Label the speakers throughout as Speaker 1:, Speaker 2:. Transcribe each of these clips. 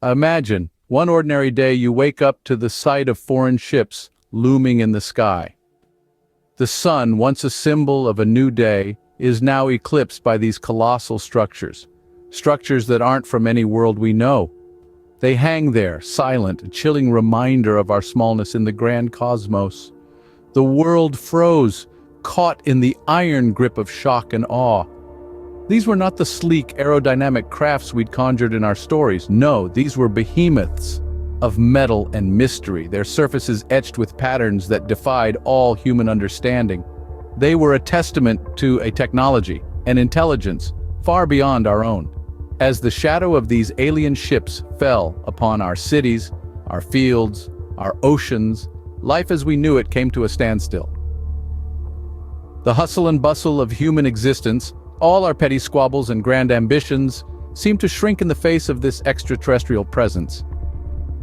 Speaker 1: Imagine, one ordinary day you wake up to the sight of foreign ships looming in the sky. The sun, once a symbol of a new day, is now eclipsed by these colossal structures. Structures that aren't from any world we know. They hang there, silent, a chilling reminder of our smallness in the grand cosmos. The world froze, caught in the iron grip of shock and awe. These were not the sleek, aerodynamic crafts we'd conjured in our stories. No, these were behemoths of metal and mystery, their surfaces etched with patterns that defied all human understanding. They were a testament to a technology, an intelligence, far beyond our own. As the shadow of these alien ships fell upon our cities, our fields, our oceans, life as we knew it came to a standstill. The hustle and bustle of human existence, all our petty squabbles and grand ambitions, seemed to shrink in the face of this extraterrestrial presence.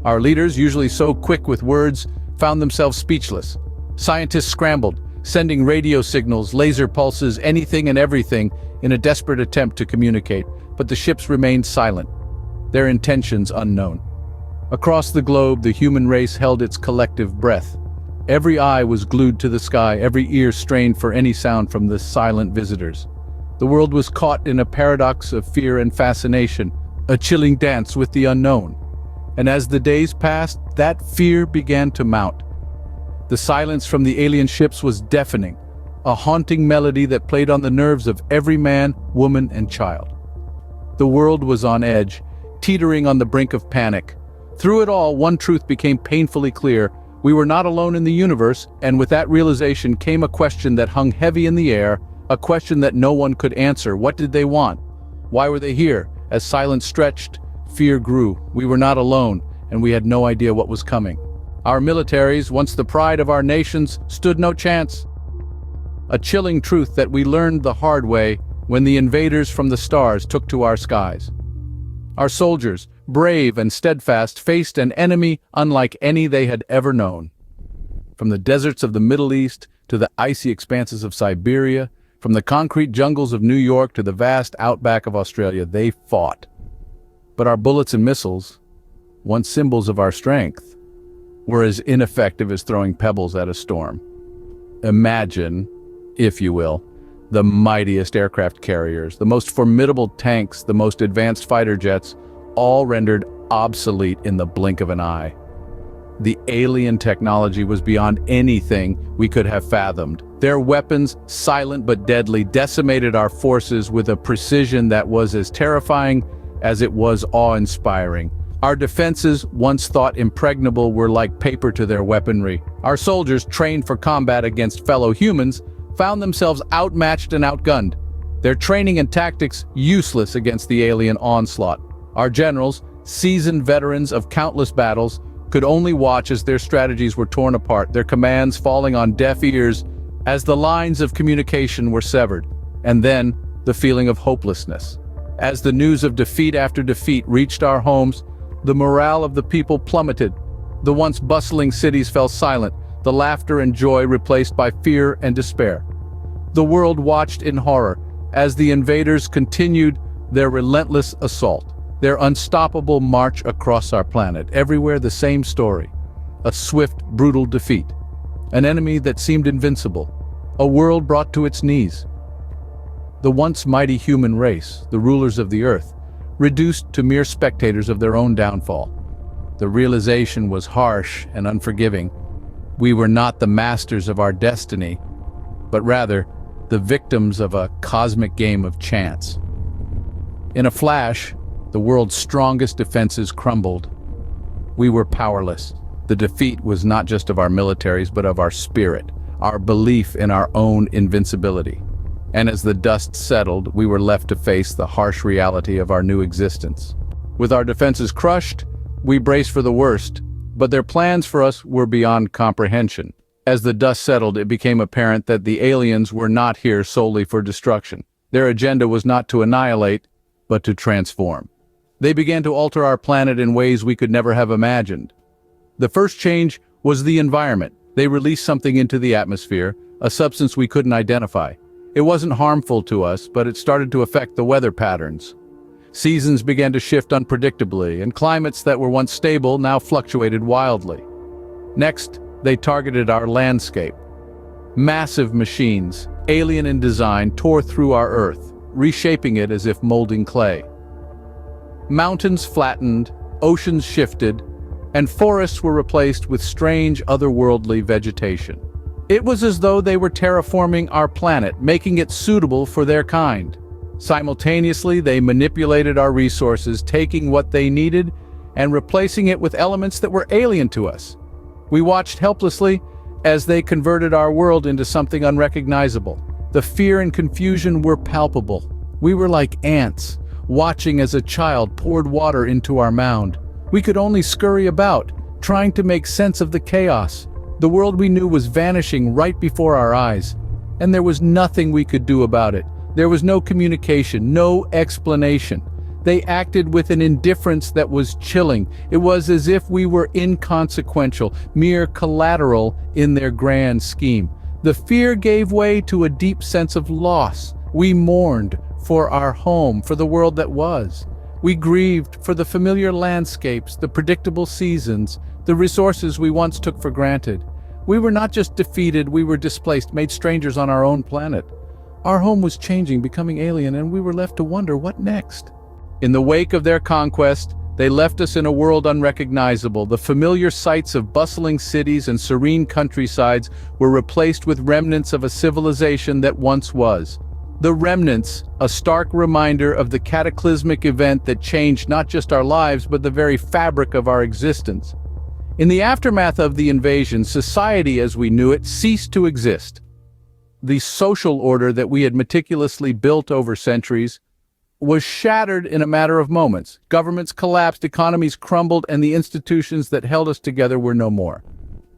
Speaker 1: Our leaders, usually so quick with words, found themselves speechless. Scientists scrambled, sending radio signals, laser pulses, anything and everything in a desperate attempt to communicate, but the ships remained silent, their intentions unknown. Across the globe, the human race held its collective breath. Every eye was glued to the sky, every ear strained for any sound from the silent visitors. The world was caught in a paradox of fear and fascination, a chilling dance with the unknown. And as the days passed, that fear began to mount. The silence from the alien ships was deafening, a haunting melody that played on the nerves of every man, woman, and child. The world was on edge, teetering on the brink of panic. Through it all, one truth became painfully clear. We were not alone in the universe, and with that realization came a question that hung heavy in the air, a question that no one could answer. What did they want? Why were they here? As silence stretched, fear grew. We were not alone, and we had no idea what was coming. Our militaries, once the pride of our nations, stood no chance. A chilling truth that we learned the hard way when the invaders from the stars took to our skies. Our soldiers, brave and steadfast, faced an enemy unlike any they had ever known. From the deserts of the Middle East to the icy expanses of Siberia, from the concrete jungles of New York to the vast outback of Australia, they fought. But our bullets and missiles, once symbols of our strength, were as ineffective as throwing pebbles at a storm. Imagine, if you will, the mightiest aircraft carriers, the most formidable tanks, the most advanced fighter jets, all rendered obsolete in the blink of an eye. The alien technology was beyond anything we could have fathomed. Their weapons, silent but deadly, decimated our forces with a precision that was as terrifying as it was awe-inspiring. Our defenses, once thought impregnable, were like paper to their weaponry. Our soldiers, trained for combat against fellow humans, found themselves outmatched and outgunned, their training and tactics useless against the alien onslaught. Our generals, seasoned veterans of countless battles, could only watch as their strategies were torn apart, their commands falling on deaf ears as the lines of communication were severed. And then, the feeling of hopelessness. As the news of defeat after defeat reached our homes, the morale of the people plummeted. The once bustling cities fell silent, the laughter and joy replaced by fear and despair. The world watched in horror as the invaders continued their relentless assault, their unstoppable march across our planet. Everywhere the same story. A swift, brutal defeat. An enemy that seemed invincible. A world brought to its knees. The once mighty human race, the rulers of the earth, reduced to mere spectators of their own downfall. The realization was harsh and unforgiving. We were not the masters of our destiny, but rather the victims of a cosmic game of chance. In a flash, the world's strongest defenses crumbled. We were powerless. The defeat was not just of our militaries, but of our spirit, our belief in our own invincibility. And as the dust settled, we were left to face the harsh reality of our new existence. With our defenses crushed, we braced for the worst, but their plans for us were beyond comprehension. As the dust settled, it became apparent that the aliens were not here solely for destruction. Their agenda was not to annihilate, but to transform. They began to alter our planet in ways we could never have imagined. The first change was the environment. They released something into the atmosphere, a substance we couldn't identify. It wasn't harmful to us, but it started to affect the weather patterns. Seasons began to shift unpredictably, and climates that were once stable now fluctuated wildly. Next, they targeted our landscape. Massive machines, alien in design, tore through our Earth, reshaping it as if molding clay. Mountains flattened, oceans shifted, and forests were replaced with strange otherworldly vegetation. It was as though they were terraforming our planet, making it suitable for their kind. Simultaneously, they manipulated our resources, taking what they needed and replacing it with elements that were alien to us. We watched helplessly as they converted our world into something unrecognizable. The fear and confusion were palpable. We were like ants, watching as a child poured water into our mound. We could only scurry about, trying to make sense of the chaos. The world we knew was vanishing right before our eyes, and there was nothing we could do about it. There was no communication, no explanation. They acted with an indifference that was chilling. It was as if we were inconsequential, mere collateral in their grand scheme. The fear gave way to a deep sense of loss. We mourned for our home, for the world that was. We grieved for the familiar landscapes, the predictable seasons, the resources we once took for granted. We were not just defeated, we were displaced, made strangers on our own planet. Our home was changing, becoming alien, and we were left to wonder what next. In the wake of their conquest, they left us in a world unrecognizable. The familiar sights of bustling cities and serene countrysides were replaced with remnants of a civilization that once was. The remnants, a stark reminder of the cataclysmic event that changed not just our lives, but the very fabric of our existence. In the aftermath of the invasion, society as we knew it ceased to exist. The social order that we had meticulously built over centuries was shattered in a matter of moments. Governments collapsed, economies crumbled, and the institutions that held us together were no more.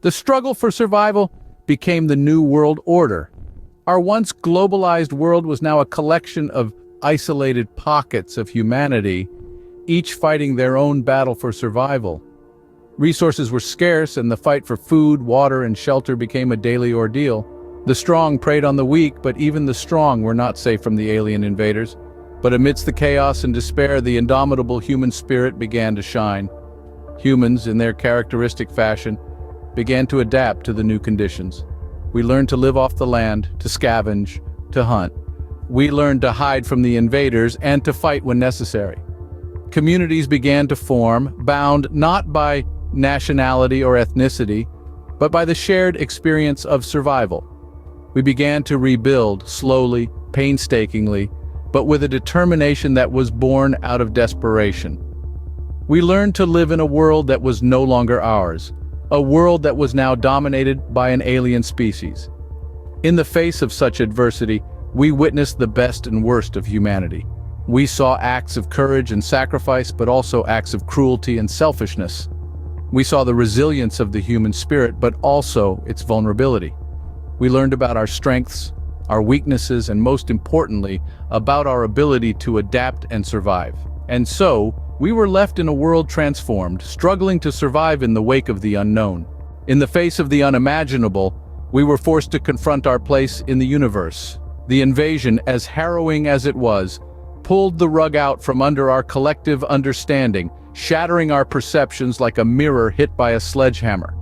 Speaker 1: The struggle for survival became the new world order. Our once globalized world was now a collection of isolated pockets of humanity, each fighting their own battle for survival. Resources were scarce, and the fight for food, water, and shelter became a daily ordeal. The strong preyed on the weak, but even the strong were not safe from the alien invaders. But amidst the chaos and despair, the indomitable human spirit began to shine. Humans, in their characteristic fashion, began to adapt to the new conditions. We learned to live off the land, to scavenge, to hunt. We learned to hide from the invaders and to fight when necessary. Communities began to form, bound not by nationality or ethnicity, but by the shared experience of survival. We began to rebuild, slowly, painstakingly, but with a determination that was born out of desperation. We learned to live in a world that was no longer ours, a world that was now dominated by an alien species. In the face of such adversity, we witnessed the best and worst of humanity. We saw acts of courage and sacrifice, but also acts of cruelty and selfishness. We saw the resilience of the human spirit, but also its vulnerability. We learned about our strengths, our weaknesses, and most importantly, about our ability to adapt and survive. And so, we were left in a world transformed, struggling to survive in the wake of the unknown. In the face of the unimaginable, we were forced to confront our place in the universe. The invasion, as harrowing as it was, pulled the rug out from under our collective understanding, shattering our perceptions like a mirror hit by a sledgehammer.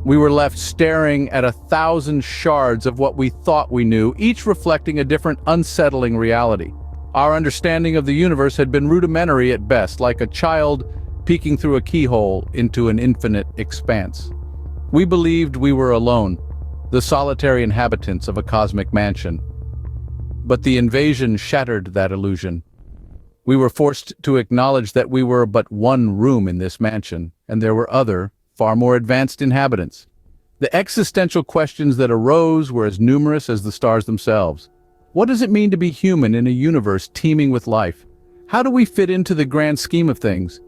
Speaker 1: We were left staring at 1,000 shards of what we thought we knew, each reflecting a different, unsettling reality. Our understanding of the universe had been rudimentary at best, like a child peeking through a keyhole into an infinite expanse. We believed we were alone, the solitary inhabitants of a cosmic mansion. But the invasion shattered that illusion. We were forced to acknowledge that we were but one room in this mansion, and there were other, far more advanced inhabitants. The existential questions that arose were as numerous as the stars themselves. What does it mean to be human in a universe teeming with life? How do we fit into the grand scheme of things?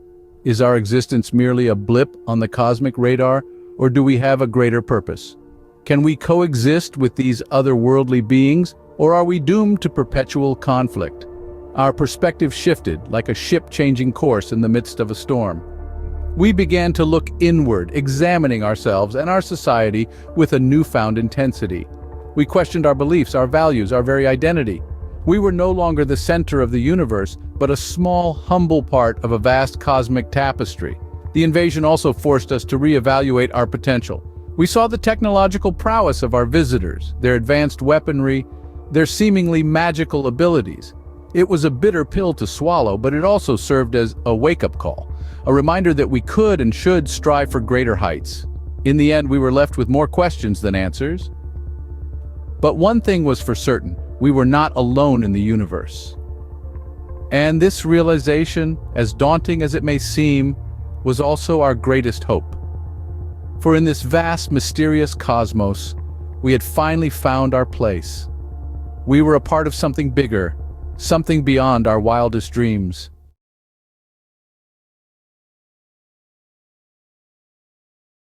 Speaker 1: Is our existence merely a blip on the cosmic radar, or do we have a greater purpose? Can we coexist with these otherworldly beings, or are we doomed to perpetual conflict? Our perspective shifted, like a ship changing course in the midst of a storm. We began to look inward, examining ourselves and our society with a newfound intensity. We questioned our beliefs, our values, our very identity. We were no longer the center of the universe, but a small, humble part of a vast cosmic tapestry. The invasion also forced us to reevaluate our potential. We saw the technological prowess of our visitors, their advanced weaponry, their seemingly magical abilities. It was a bitter pill to swallow, but it also served as a wake-up call, a reminder that we could and should strive for greater heights. In the end, we were left with more questions than answers. But one thing was for certain, we were not alone in the universe. And this realization, as daunting as it may seem, was also our greatest hope. For in this vast, mysterious cosmos, we had finally found our place. We were a part of something bigger, something beyond our wildest dreams.